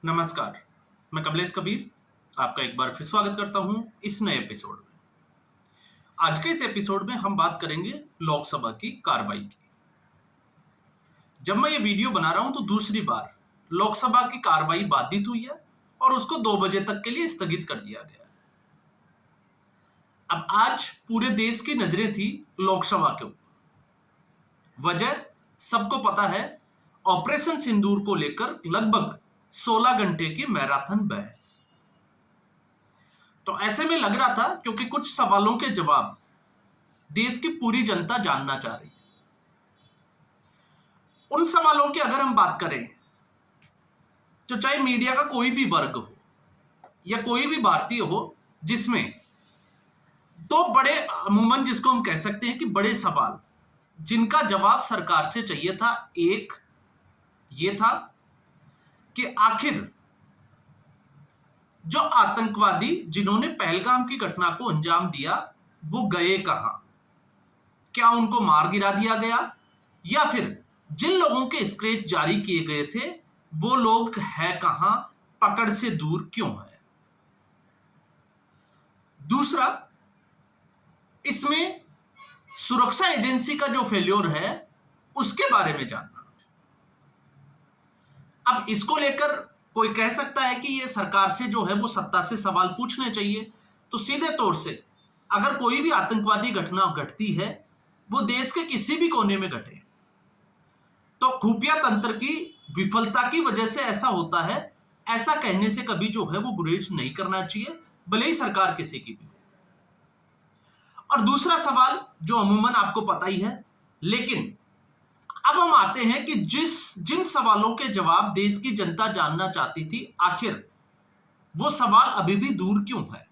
नमस्कार, मैं कमलेश कबीर आपका एक बार फिर स्वागत करता हूं इस नए एपिसोड में। आज के इस एपिसोड में हम बात करेंगे लोकसभा की कार्रवाई की। जब मैं ये वीडियो बना रहा हूं तो दूसरी बार लोकसभा की कार्रवाई बाधित हुई है और उसको 2 बजे तक के लिए स्थगित कर दिया गया है। अब आज पूरे देश की नजरें थी लोकसभा के ऊपर। वजह सबको पता है, ऑपरेशन सिंदूर को लेकर लगभग 16 घंटे की मैराथन बहस। तो ऐसे में लग रहा था क्योंकि कुछ सवालों के जवाब देश की पूरी जनता जानना चाह रही थी। उन सवालों की अगर हम बात करें तो चाहे मीडिया का कोई भी वर्ग हो या कोई भी भारतीय हो, जिसमें दो बड़े, अमूमन जिसको हम कह सकते हैं कि बड़े सवाल जिनका जवाब सरकार से चाहिए था। एक ये था कि आखिर जो आतंकवादी जिन्होंने पहलगाम की घटना को अंजाम दिया वो गए कहां? क्या उनको मार गिरा दिया गया या फिर जिन लोगों के स्केच जारी किए गए थे वो लोग है कहां, पकड़ से दूर क्यों है? दूसरा, इसमें सुरक्षा एजेंसी का जो फेल्योर है उसके बारे में जानना। अब इसको लेकर कोई कह सकता है कि ये सरकार से जो है वो सत्ता से सवाल पूछने चाहिए। तो सीधे तौर से अगर कोई भी आतंकवादी घटना घटती है, वो देश के किसी भी कोने में घटे, तो खुफिया तंत्र की विफलता की वजह से ऐसा होता है, ऐसा कहने से कभी जो है वो गुरेज नहीं करना चाहिए, भले ही सरकार किसी की भी हो। और दूसरा सवाल जो अमूमन आपको पता ही है, लेकिन अब हम आते हैं कि जिन सवालों के जवाब देश की जनता जानना चाहती थी, आखिर वो सवाल अभी भी दूर क्यों है?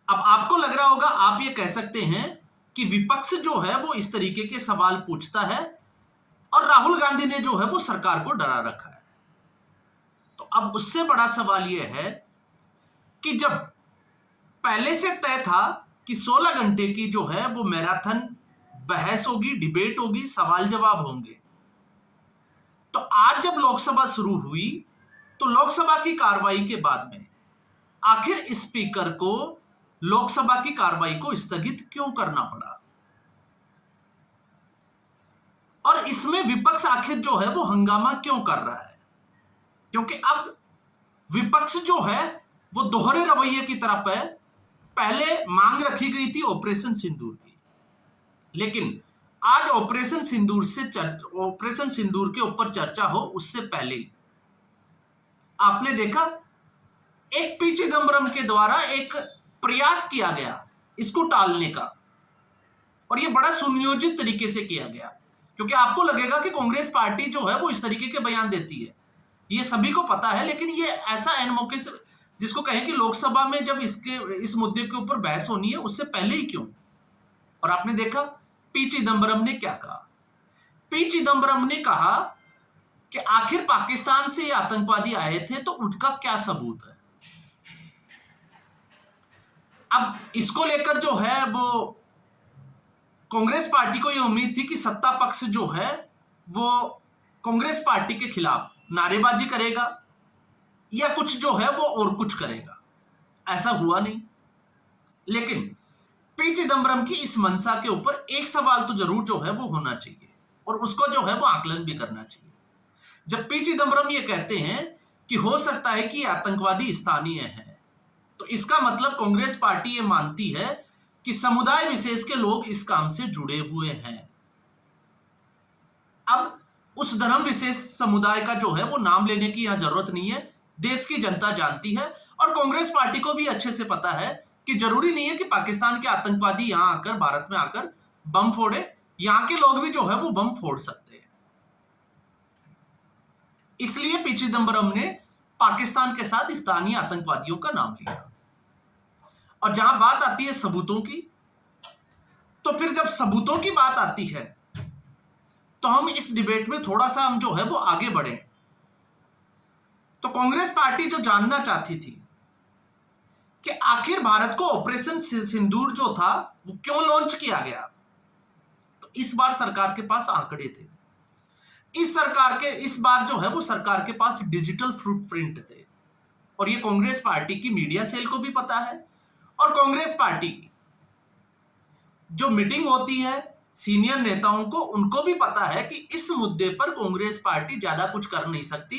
अब आपको लग रहा होगा, आप ये कह सकते हैं कि विपक्ष जो है वो इस तरीके के सवाल पूछता है और राहुल गांधी ने जो है वो सरकार को डरा रखा है। तो अब उससे बड़ा सवाल यह है कि जब पहले से तय था कि 16 घंटे की जो है वो मैराथन बहस होगी, डिबेट होगी, सवाल जवाब होंगे, तो आज जब लोकसभा शुरू हुई तो लोकसभा की कार्रवाई के बाद में आखिर स्पीकर को लोकसभा की कार्रवाई को स्थगित क्यों करना पड़ा? और इसमें विपक्ष आखिर जो है वो हंगामा क्यों कर रहा है? क्योंकि अब विपक्ष जो है वो दोहरे रवैये की तरफ है। पहले मांग रखी गई थी ऑपरेशन सिंदूर की, लेकिन आज ऑपरेशन सिंदूर के ऊपर चर्चा हो उससे पहले ही आपने देखा एक पी चिदम्बरम के द्वारा एक प्रयास किया गया इसको टालने का, और यह बड़ा सुनियोजित तरीके से किया गया। क्योंकि आपको लगेगा कि कांग्रेस पार्टी जो है वो इस तरीके के बयान देती है, ये सभी को पता है, लेकिन ये ऐसा एन मौके से, जिसको कहें कि लोकसभा में जब इस मुद्दे के ऊपर बहस होनी है उससे पहले ही क्यों? और आपने देखा पी चिदम्बरम ने क्या कहा। पी चिदम्बरम ने कहा कि आखिर पाकिस्तान से ये आतंकवादी आए थे तो उनका क्या सबूत है? अब इसको लेकर जो है वो कांग्रेस पार्टी को ये उम्मीद थी कि सत्ता पक्ष जो है वो कांग्रेस पार्टी के खिलाफ नारेबाजी करेगा या कुछ जो है वो और कुछ करेगा। ऐसा हुआ नहीं, लेकिन पी चिदम्बरम की इस मंशा के ऊपर एक सवाल तो जरूर जो है वो होना चाहिए और उसको जो है वो आकलन भी करना चाहिए। जब पी चिदम्बरम ये कहते हैं कि हो सकता है कि आतंकवादी स्थानीय है, तो इसका मतलब कांग्रेस पार्टी ये मानती है कि समुदाय विशेष के लोग इस काम से जुड़े हुए हैं। अब उस धर्म विशेष समुदाय का जो है वो नाम लेने की यहां जरूरत नहीं है, देश की जनता जानती है और कांग्रेस पार्टी को भी अच्छे से पता है कि जरूरी नहीं है कि पाकिस्तान के आतंकवादी यहां आकर, भारत में आकर बम फोड़े, यहां के लोग भी जो है वो बम फोड़ सकते हैं। इसलिए पी चिदम्बरम ने पाकिस्तान के साथ स्थानीय आतंकवादियों का नाम लिया। और जहां बात आती है सबूतों की, तो फिर जब सबूतों की बात आती है तो हम इस डिबेट में थोड़ा सा हम जो है वो आगे बढ़े। तो कांग्रेस पार्टी जो जानना चाहती थी कि आखिर भारत को ऑपरेशन सिंदूर जो था वो क्यों लॉन्च किया गया, तो इस बार सरकार के पास आंकड़े थे। इस सरकार के इस बार जो है वो सरकार के पास डिजिटल फुटप्रिंट थे, और ये कांग्रेस पार्टी की मीडिया सेल को भी पता है, और कांग्रेस पार्टी की जो मीटिंग होती है सीनियर नेताओं को, उनको भी पता है कि इस मुद्दे पर कांग्रेस पार्टी ज्यादा कुछ कर नहीं सकती।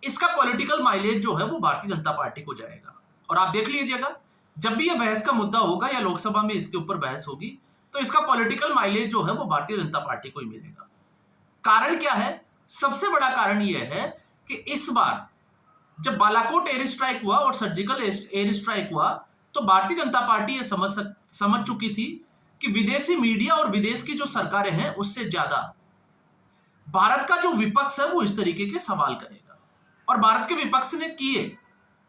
इसका पॉलिटिकल माइलेज जो है वो भारतीय जनता पार्टी को जाएगा। और आप देख लीजिएगा, जब भी यह बहस का मुद्दा होगा या लोकसभा में इसके ऊपर बहस होगी, तो इसका पॉलिटिकल माइलेज जो है वो भारतीय जनता पार्टी को ही मिलेगा। कारण क्या है? सबसे बड़ा कारण यह है कि इस बार जब बालाकोट एयर स्ट्राइक हुआ और सर्जिकल एयर स्ट्राइक हुआ, तो भारतीय जनता पार्टी ये समझ चुकी थी कि विदेशी मीडिया और विदेश की जो सरकारें हैं उससे ज्यादा भारत का जो विपक्ष है वो इस तरीके के सवाल करेगा। और भारत के विपक्ष ने किए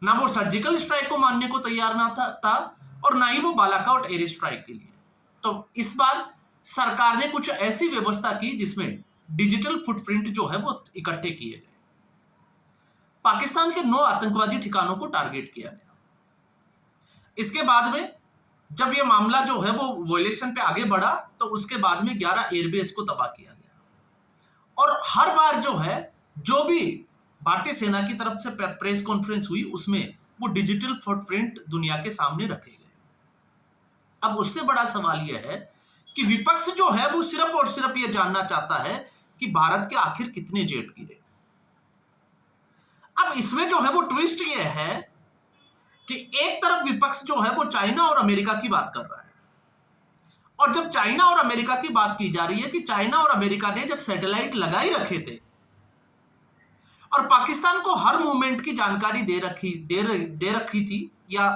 ना, वो सर्जिकल स्ट्राइक को मानने को तैयार ना था और ना ही वो बालाकोट एयर स्ट्राइक के लिए। तो इस बार सरकार ने कुछ ऐसी व्यवस्था की जिसमें डिजिटल फुटप्रिंट जो है वो इकट्ठे किए गए। पाकिस्तान के 9 आतंकवादी ठिकानों को टारगेट किया गया। इसके बाद में जब यह मामला जो है वो वायलेशन पे आगे बढ़ा, तो उसके बाद में 11 एयरबेस को तबाह किया गया। और हर बार जो है, जो भी भारतीय सेना की तरफ से प्रेस कॉन्फ्रेंस हुई, उसमें वो डिजिटल फुटप्रिंट दुनिया के सामने रखे गए। अब उससे बड़ा सवाल यह है कि विपक्ष जो है वो सिर्फ और सिर्फ यह जानना चाहता है कि भारत के आखिर कितने जेट गिरे। अब इसमें जो है वो ट्विस्ट यह है कि एक तरफ विपक्ष जो है वो चाइना और अमेरिका की बात कर रहा है, और जब चाइना और अमेरिका की बात की जा रही है कि चाइना और अमेरिका ने जब सैटेलाइट लगा ही रखे थे और पाकिस्तान को हर मूवमेंट की जानकारी दे रखी थी या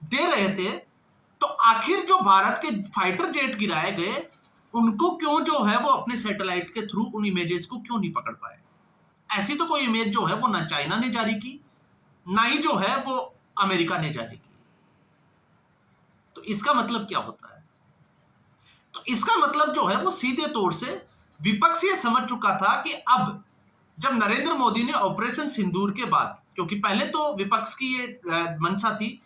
दे रहे थे, तो आखिर जो भारत के फाइटर जेट गिराए गए उनको क्यों जो है वो अपने सैटेलाइट के थ्रू उन इमेजेस को क्यों नहीं पकड़ पाए? ऐसी तो कोई इमेज जो है वो ना चाइना ने जारी की, ना ही जो है वो अमेरिका ने जारी की। तो इसका मतलब क्या होता है? तो इसका मतलब जो है वो सीधे तौर से विपक्ष ये समझ चुका था कि अब जब नरेंद्र मोदी ने ऑपरेशन सिंदूर के बाद, क्योंकि पहले तो विपक्ष की ये मंशा थी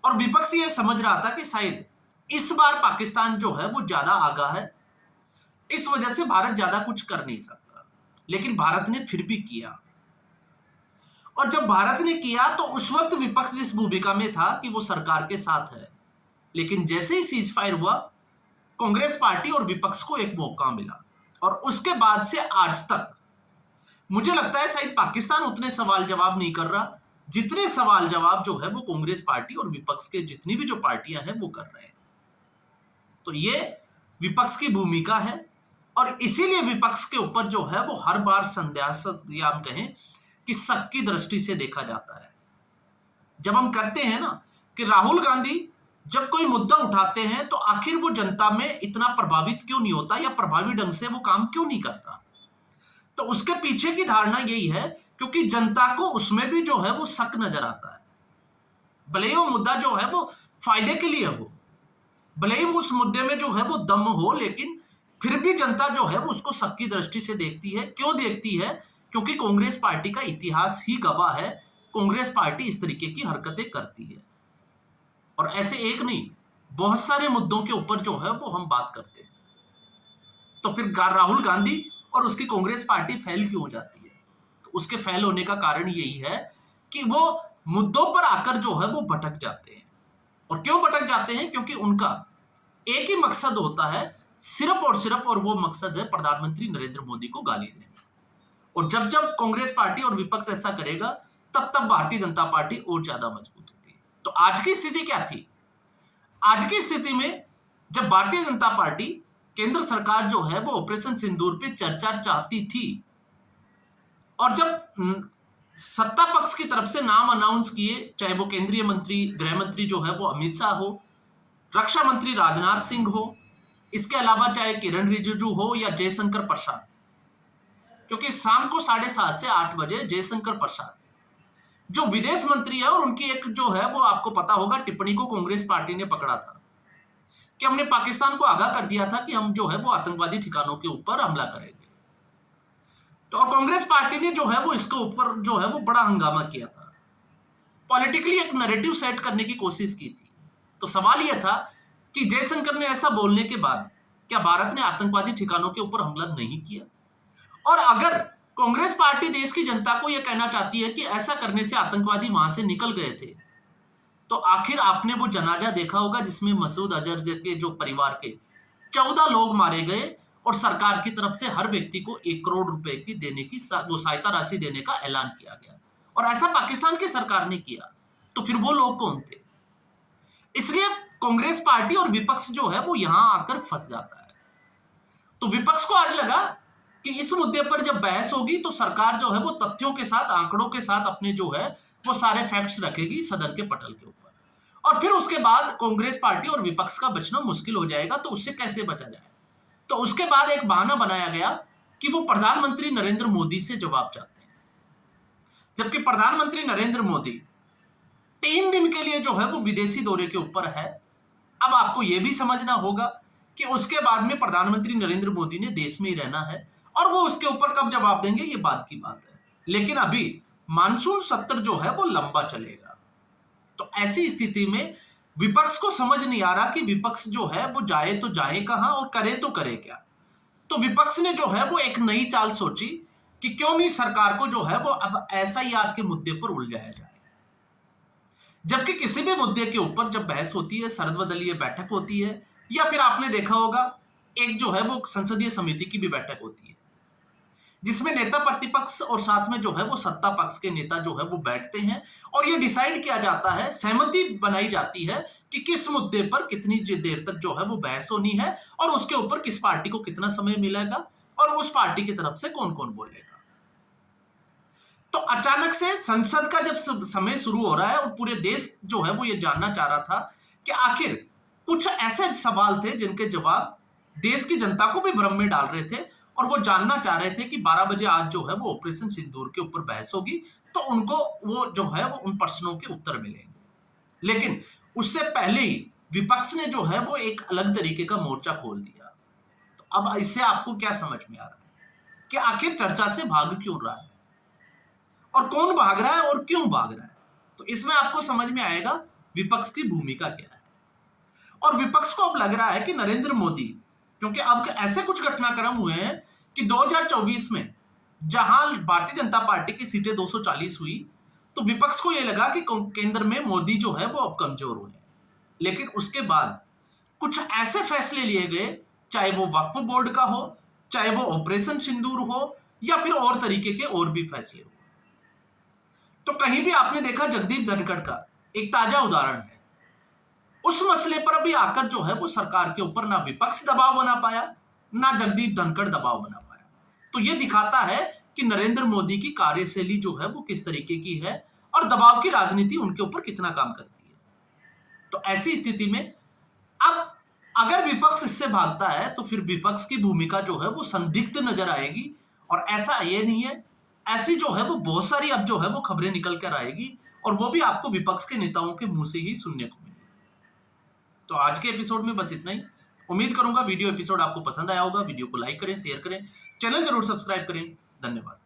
और विपक्ष ये समझ रहा था कि शायद इस बार पाकिस्तान जो है वो ज्यादा आगाह है, इस वजह से भारत ज्यादा कुछ कर नहीं सकता, लेकिन भारत ने फिर भी किया। और जब भारत ने किया तो उस वक्त विपक्ष जिस भूमिका में था कि वो सरकार के साथ है, लेकिन जैसे ही सीज फायर हुआ, कांग्रेस पार्टी और विपक्ष को एक मौका मिला, और उसके बाद से आज तक मुझे लगता है शायद पाकिस्तान उतने सवाल जवाब नहीं कर रहा जितने सवाल जवाब जो है वो कांग्रेस पार्टी और विपक्ष के जितनी भी जो पार्टियां हैं वो कर रहे हैं। तो ये विपक्ष की भूमिका है, और इसीलिए विपक्ष के ऊपर जो है वो हर बार संदेहास्पद या हम कहें कि शक की दृष्टि से देखा जाता है। जब हम कहते हैं ना कि राहुल गांधी जब कोई मुद्दा उठाते हैं तो आखिर वो जनता में इतना प्रभावित क्यों नहीं होता या प्रभावी ढंग से वो काम क्यों नहीं करता, तो उसके पीछे की धारणा यही है क्योंकि जनता को उसमें भी जो है वो शक नजर आता है। भले ही वो मुद्दा जो है वो फायदे के लिए हो, भले ही उस मुद्दे में जो है वो दम हो, लेकिन फिर भी जनता जो है वो उसको शक की दृष्टि से देखती है। क्यों देखती है? क्योंकि कांग्रेस पार्टी का इतिहास ही गवाह है, कांग्रेस पार्टी इस तरीके की हरकतें करती है। और ऐसे एक नहीं, बहुत सारे मुद्दों के ऊपर जो है वो हम बात करते हैं। तो फिर राहुल गांधी और उसकी कांग्रेस पार्टी फेल क्यों हो जाती है? तो उसके फेल होने का कारण यही है कि वो मुद्दों पर आकर जो है वो भटक जाते हैं। और क्यों भटक जाते हैं? क्योंकि उनका एक ही मकसद होता है, सिर्फ और सिर्फ, और वो मकसद है प्रधानमंत्री नरेंद्र मोदी को गाली देना। और जब जब कांग्रेस पार्टी और विपक्ष ऐसा करेगा तब तब भारतीय जनता पार्टी और ज्यादा मजबूत होगी। तो आज की स्थिति क्या थी? आज की स्थिति में जब भारतीय जनता पार्टी, केंद्र सरकार जो है वो ऑपरेशन सिंदूर पे चर्चा चाहती थी, और जब सत्ता पक्ष की तरफ से नाम अनाउंस किए, चाहे वो केंद्रीय मंत्री, गृह मंत्री जो है वो अमित शाह हो, रक्षा मंत्री राजनाथ सिंह हो, इसके अलावा चाहे किरण रिजिजू हो या जयशंकर प्रसाद, क्योंकि शाम को 7:30 से 8 बजे जयशंकर प्रसाद जो विदेश मंत्री है, और उनकी एक जो है वो आपको पता होगा टिप्पणी को कांग्रेस पार्टी ने पकड़ा था कि हमने पाकिस्तान को आगाह कर दिया था कि हम जो है वो आतंकवादी ठिकानों के ऊपर हमला करेंगे। तो कांग्रेस पार्टी ने जो है वो इसके ऊपर जो है वो बड़ा हंगामा किया था, पॉलिटिकली एक नैरेटिव सेट करने की कोशिश की थी। तो सवाल यह था कि जयशंकर ने ऐसा बोलने के बाद क्या भारत ने आतंकवादी ठिकानों के ऊपर हमला नहीं किया? और अगर कांग्रेस पार्टी देश की जनता को यह कहना चाहती है कि ऐसा करने से आतंकवादी वहां से निकल गए थे। तो आखिर आपने वो जनाजा देखा होगा जिसमें मसूद अजहर के जो परिवार के 14 लोग मारे गए और सरकार की तरफ से हर व्यक्ति को 1 करोड़ रुपए की देने की वो सहायता राशि देने का ऐलान किया गया और ऐसा पाकिस्तान की सरकार ने किया। तो फिर वो लोग कौन थे? इसलिए कांग्रेस पार्टी और विपक्ष जो है वो यहां आकर फंस जाता है। तो विपक्ष को आज लगा कि इस मुद्दे पर जब बहस होगी तो सरकार जो है वो तथ्यों के साथ, आंकड़ों के साथ अपने जो है वो सारे फैक्ट्स रखेगी सदन के पटल के ऊपर, और फिर उसके बाद कांग्रेस पार्टी और विपक्ष का बचना मुश्किल हो जाएगा। तो उससे कैसे बचा जाए? तो उसके बाद एक बहाना बनाया गया कि वो प्रधानमंत्री नरेंद्र मोदी से जवाब चाहते हैं, जबकि प्रधानमंत्री नरेंद्र मोदी 3 दिन के लिए जो है वो विदेशी दौरे के ऊपर है। अब आपको यह भी समझना होगा कि उसके बाद में प्रधानमंत्री नरेंद्र मोदी ने देश में ही रहना है और वो उसके ऊपर कब जवाब देंगे ये बात की बात है। लेकिन अभी मानसून सत्र जो है वो लंबा चलेगा। तो ऐसी स्थिति में विपक्ष को समझ नहीं आ रहा कि विपक्ष जो है वो जाए तो जाए कहां और करे तो करे क्या। तो विपक्ष ने जो है वो एक नई चाल सोची कि क्यों नहीं सरकार को जो है वो अब एसआईआर के मुद्दे पर उलझाया जाए। जबकि किसी भी मुद्दे के ऊपर जब बहस होती है, सर्वदलीय बैठक होती है, या फिर आपने देखा होगा एक जो है वो संसदीय समिति की भी बैठक होती है जिसमें नेता प्रतिपक्ष और साथ में जो है वो सत्ता पक्ष के नेता जो है वो बैठते हैं और ये डिसाइड किया जाता है, सहमति बनाई जाती है कि किस मुद्दे पर कितनी देर तक जो है वो बहस होनी है और उसके ऊपर किस पार्टी को कितना समय मिलेगा और उस पार्टी की तरफ से कौन कौन बोलेगा। तो अचानक से संसद का जब समय शुरू हो रहा है और पूरे देश जो है वो ये जानना चाह रहा था कि आखिर कुछ ऐसे सवाल थे जिनके जवाब देश की जनता को भी भ्रम में डाल रहे थे और वो जानना चाह रहे थे कि 12 बजे आज जो है वो ऑपरेशन सिंदूर के ऊपर बहस होगी तो उनको वो जो है वो उन प्रश्नों के उत्तर मिलेंगे। लेकिन उससे पहले ही विपक्ष ने जो है वो एक अलग तरीके का मोर्चा खोल दिया। तो अब इससे आपको क्या समझ में आ रहा है कि आखिर चर्चा से भाग क्यों रहा है और कौन भाग रहा है और क्यों भाग रहा है? तो इसमें आपको समझ में आएगा विपक्ष की भूमिका क्या है। और विपक्ष को अब लग रहा है कि नरेंद्र मोदी, क्योंकि अब ऐसे कुछ घटनाक्रम हुए हैं कि 2024 में जहां भारतीय जनता पार्टी की सीटें 240 हुई तो विपक्ष को यह लगा कि केंद्र में मोदी जो है वो अब कमजोर हुए। लेकिन उसके बाद कुछ ऐसे फैसले लिए गए, चाहे वो वक्फ बोर्ड का हो, चाहे वो ऑपरेशन सिंदूर हो, या फिर और तरीके के और भी फैसले हो। तो कहीं भी आपने देखा जगदीप धनखड़ का एक ताजा उदाहरण है। उस मसले पर अभी आकर जो है वो सरकार के ऊपर ना विपक्ष दबाव बना पाया, ना जगदीप धनखड़ दबाव बना पाया। तो ये दिखाता है कि नरेंद्र मोदी की कार्यशैली जो है वो किस तरीके की है और दबाव की राजनीति उनके ऊपर कितना काम करती है। तो ऐसी स्थिति में अब अगर विपक्ष इससे भागता है तो फिर विपक्ष की भूमिका जो है वो संदिग्ध नजर आएगी। और ऐसा ये नहीं है, ऐसी जो है वो बहुत सारी अब जो है वो खबरें निकल कर आएगी और वो भी आपको विपक्ष के नेताओं के मुंह से ही सुनने को मिलेगी। तो आज के एपिसोड में बस इतना ही। उम्मीद करूंगा वीडियो एपिसोड आपको पसंद आया होगा। वीडियो को लाइक करें, शेयर करें, चैनल जरूर सब्सक्राइब करें। धन्यवाद।